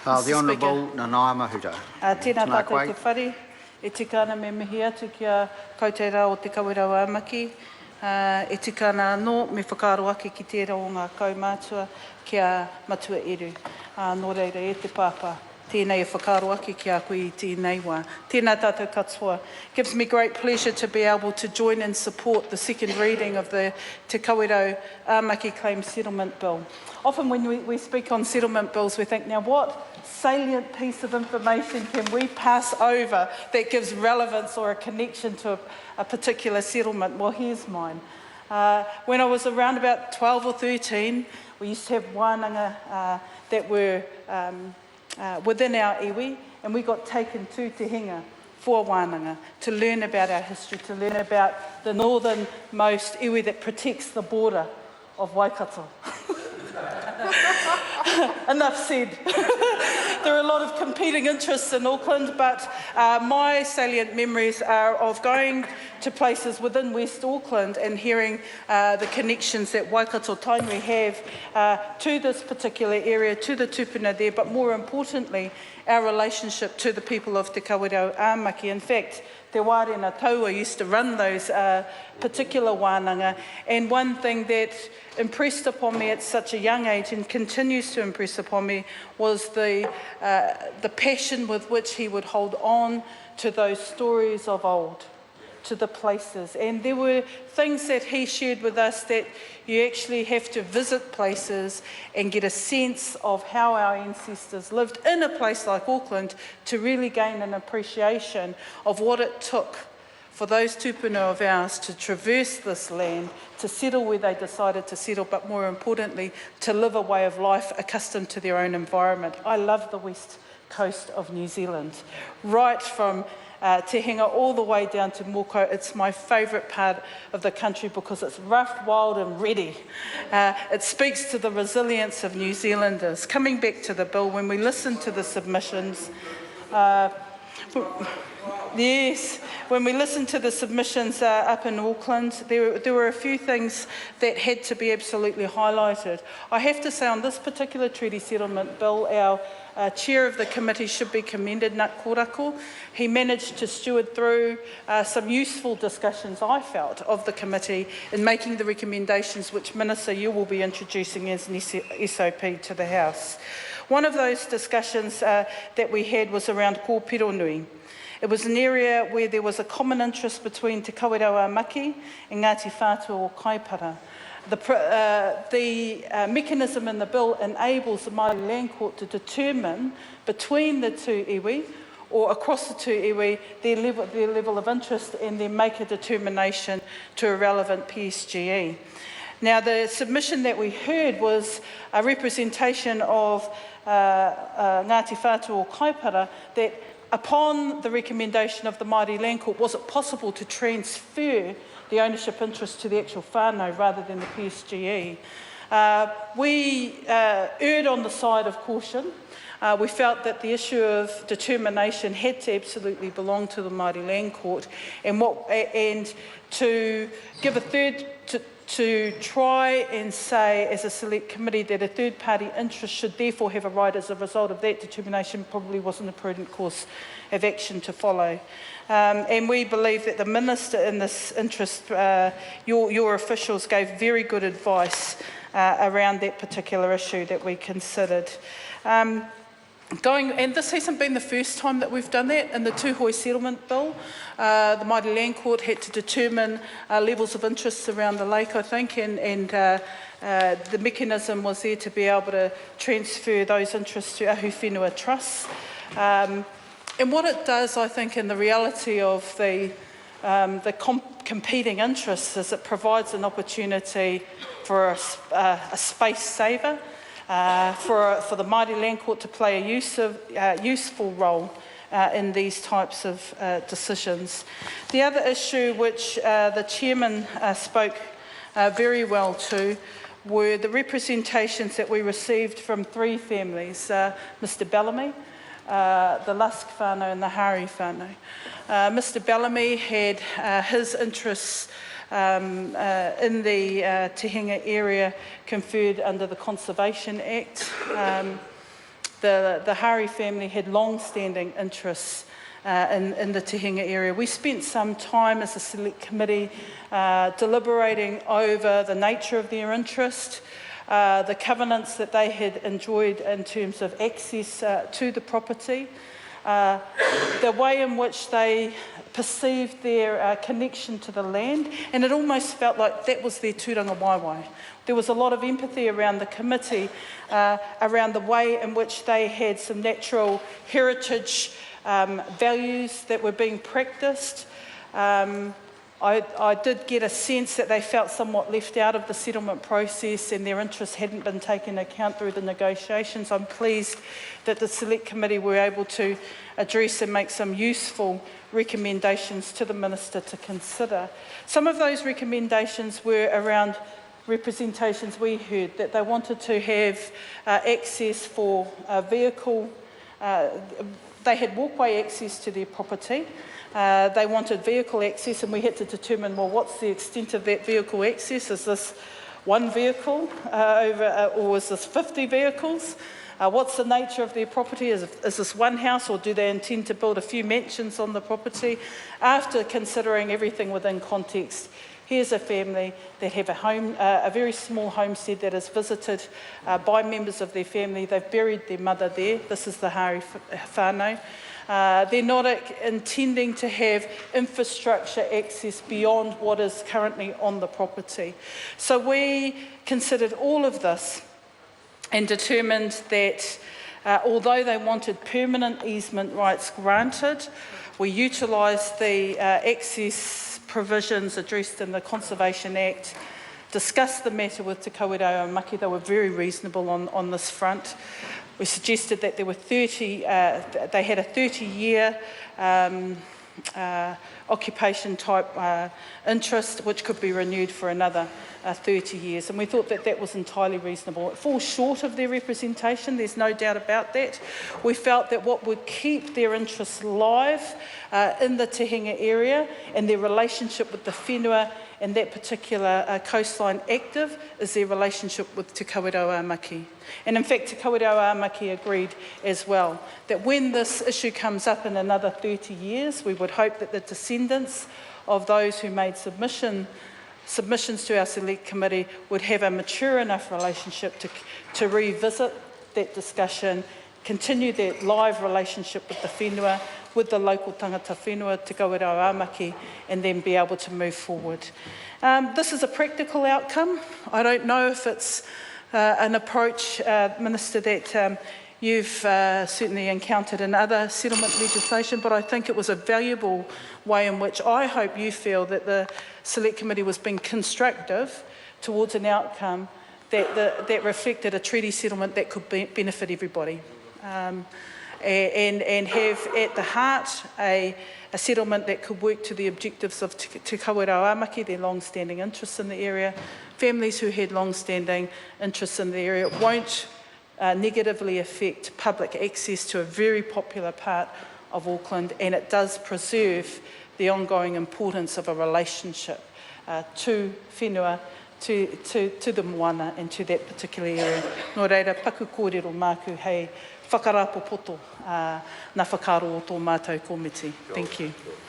The Honourable Nanaia Mahuta. Tēnā tātou te whare, e tika ana me mihi atu kia Kawerau o te Kawerau a Maki. E tika ana anō me whakaaro ake ki tērā o ngā kaumātua kia matua eru. Nō reira e te pāpā. Tēnei e whakaaro ake ki a koe I tēnei wā. Tēnā tātou katoa. Gives me great pleasure to be able to join and support the second reading of the Te Kawerau a Maki Claim Settlement Bill. Often when we speak on settlement bills, we think, now what salient piece of information can we pass over that gives relevance or a connection to a particular settlement? Well, here's mine. When I was around about 12 or 13, we used to have wānanga that were within our iwi, and we got taken to Te Hinga for wānanga to learn about our history, to learn about the northernmost iwi that protects the border of Waikato. Enough said. There are a lot of competing interests in Auckland, but my salient memories are of going to places within West Auckland and hearing the connections that Waikato Tainui have to this particular area, to the tupuna there, but more importantly, our relationship to the people of Te Kawerau a Maki. In fact, Te Wārena Taua used to run those particular wānanga, and one thing that impressed upon me at such a young age and continues to impress upon me was the passion with which he would hold on to those stories of old, to the places. And there were things that he shared with us that you actually have to visit places and get a sense of how our ancestors lived in a place like Auckland to really gain an appreciation of what it took for those tupuna of ours to traverse this land, to settle where they decided to settle, but more importantly, to live a way of life accustomed to their own environment. I love the west coast of New Zealand, right from Te Hinga all the way down to Moko. It's my favourite part of the country because it's rough, wild and ready. It speaks to the resilience of New Zealanders. Coming back to the bill, when we listen to the submissions, when we listened to the submissions up in Auckland, there were a few things that had to be absolutely highlighted. I have to say on this particular treaty settlement bill, our chair of the committee should be commended, Nat Korako. He managed to steward through some useful discussions, I felt, of the committee in making the recommendations which, Minister, you will be introducing as an SOP to the House. One of those discussions that we had was around kōpironui. It was an area where there was a common interest between Te Kawerau a Maki and Ngāti Whātua o Kaipara. The mechanism in the bill enables the Māori Land Court to determine between the two iwi or across the two iwi their level of interest and then make a determination to a relevant PSGE. Now, the submission that we heard was a representation of Ngāti Whātua o Kaipara that upon the recommendation of the Māori Land Court, was it possible to transfer the ownership interest to the actual whānau rather than the PSGE? We erred on the side of caution. We felt that the issue of determination had to absolutely belong to the Māori Land Court, and to give a third to try and say as a select committee that a third party interest should therefore have a right as a result of that determination probably wasn't a prudent course of action to follow. And we believe that the Minister in this interest, your officials gave very good advice around that particular issue that we considered. And this hasn't been the first time that we've done that. In the Tūhoi Settlement Bill, the Māori Land Court had to determine levels of interest around the lake, I think, and the mechanism was there to be able to transfer those interests to Ahu Whenua trusts. And what it does, I think, in the reality of the competing interests is it provides an opportunity for a space saver, for the Māori Land Court to play a useful role in these types of decisions. The other issue which the Chairman spoke very well to were the representations that we received from three families, Mr Bellamy, the Lusk whānau and the Hari whānau. Mr Bellamy had his interests in the Te Hinga area conferred under the Conservation Act. the Hari family had long-standing interests in the Tehinga area. We spent some time as a select committee deliberating over the nature of their interest, the covenants that they had enjoyed in terms of access to the property, the way in which they perceived their connection to the land, and it almost felt like that was their tūranga waiwai. There was a lot of empathy around the committee, around the way in which they had some natural heritage values that were being practiced. I did get a sense that they felt somewhat left out of the settlement process and their interests hadn't been taken into account through the negotiations. I'm pleased that the Select Committee were able to address and make some useful recommendations to the Minister to consider. Some of those recommendations were around representations we heard, that they wanted to have access for a vehicle. They had walkway access to their property. They wanted vehicle access, and we had to determine, well, what's the extent of that vehicle access? Is this one vehicle or is this 50 vehicles? What's the nature of their property? Is this one house, or do they intend to build a few mansions on the property? After considering everything within context, here's a family that have a very small homestead that is visited by members of their family. They've buried their mother there. This is the Hari whānau. They're not intending to have infrastructure access beyond what is currently on the property. So we considered all of this and determined that although they wanted permanent easement rights granted, we utilised the access provisions addressed in the Conservation Act, discussed the matter with Te Kawerau and Maki. They were very reasonable on this front. We suggested that there were they had a 30-year occupation type interest, which could be renewed for another 30 years. And we thought that that was entirely reasonable. It falls short of their representation, there's no doubt about that. We felt that what would keep their interests live in the Tehinga area and their relationship with the whenua and that particular coastline active is their relationship with Te Kawerau Maki. And in fact, Te Kawerau Maki agreed as well that when this issue comes up in another 30 years, we would hope that the descendants of those who made submissions to our Select Committee would have a mature enough relationship to revisit that discussion, continue that live relationship with the whenua, with the local tangata whenua, Te Kawerau Maki, and then be able to move forward. This is a practical outcome. I don't know if it's an approach, Minister, that you've certainly encountered in other settlement legislation, but I think it was a valuable way in which I hope you feel that the Select Committee was being constructive towards an outcome that reflected a treaty settlement that could benefit everybody. And have at the heart a settlement that could work to the objectives of Te Kawerau Maki, their long-standing interests in the area, families who had long-standing interests in the area. It won't negatively affect public access to a very popular part of Auckland, and it does preserve the ongoing importance of a relationship to whenua, to the moana and to that particular area. Nō reira, paku kōrero māku hei whakarapo poto na whakaro o tō mātou komiti. Thank you.